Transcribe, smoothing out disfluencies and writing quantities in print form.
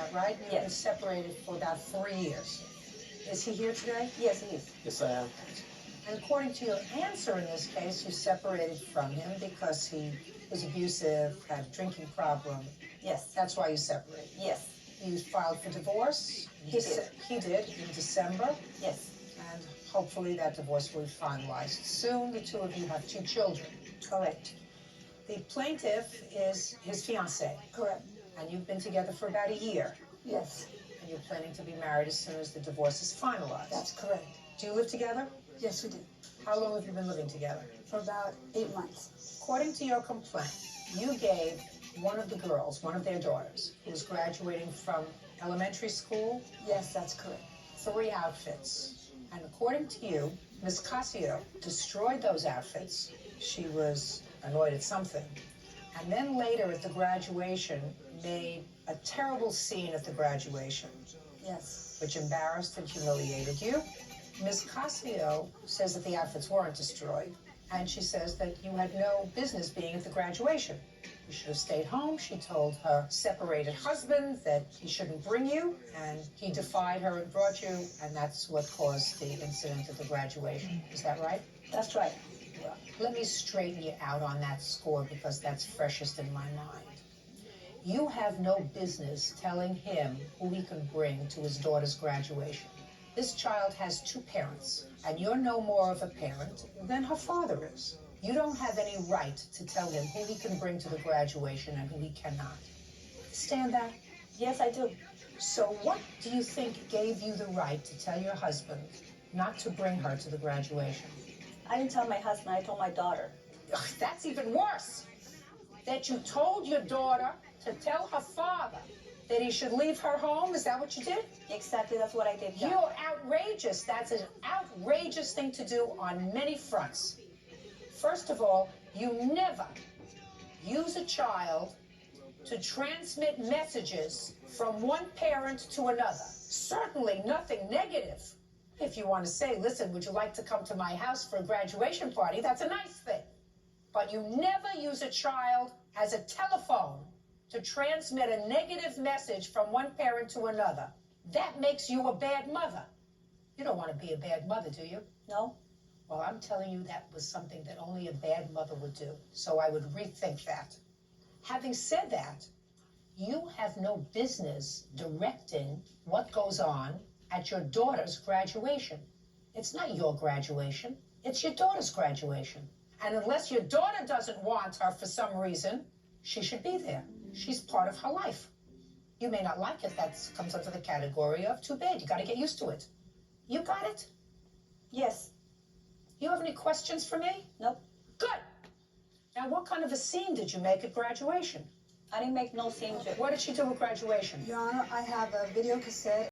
that right? You've been Yes. separated for about 3 years. Is he here today? Yes, he is. Yes, I am. And according to your answer in this case, you separated from him because he was abusive, had a drinking problem. Yes. That's why you separated. Yes. You filed for divorce? He did. He did in December, Yes. and hopefully that divorce will be finalized soon. The two of you have 2 children. Correct. The plaintiff is his fiancée, Correct. and you've been together for about a year, Yes. and you're planning to be married as soon as the divorce is finalized. That's correct. Do you live together? Yes, we do. How long have you been living together? For about 8 months. According to your complaint, you gave one of the girls, one of their daughters, who was graduating from elementary school, Yes, that's correct. 3 outfits. And according to you, Ms. Casio destroyed those outfits. She was annoyed at something. And then later at the graduation, made a terrible scene at the graduation, Yes. which embarrassed and humiliated you. Ms. Casio says that the outfits weren't destroyed, and she says that you had no business being at the graduation. You should have stayed home. She told her separated husband that he shouldn't bring you, and he defied her and brought you, and that's what caused the incident at the graduation. Is that right? That's right. Well, let me straighten you out on that score because that's freshest in my mind. You have no business telling him who he can bring to his daughter's graduation. This child has 2 parents, and you're no more of a parent than her father is. You don't have any right to tell him who he can bring to the graduation and who he cannot. Understand that? Yes, I do. So what do you think gave you the right to tell your husband not to bring her to the graduation? I didn't tell my husband, I told my daughter. Ugh, that's even worse. That you told your daughter to tell her father that he should leave her home? Is that what you did? Exactly, that's what I did. Yeah. You're outrageous. That's an outrageous thing to do on many fronts. First of all, you never use a child to transmit messages from one parent to another. Certainly nothing negative. If you want to say, listen, would you like to come to my house for a graduation party? That's a nice thing. But you never use a child as a telephone to transmit a negative message from one parent to another. That makes you a bad mother. You don't want to be a bad mother, do you? No? Well, I'm telling you that was something that only a bad mother would do. So I would rethink that. Having said that, you have no business directing what goes on at your daughter's graduation. It's not your graduation. It's your daughter's graduation. And unless your daughter doesn't want her for some reason, she should be there. She's part of her life. You may not like it. That comes under the category of too bad. You got to get used to it. You got it? Yes. You have any questions for me? Nope. Good. Now, what kind of a scene did you make at graduation? I didn't make no scene. What did she do at graduation? Your Honor, I have a video cassette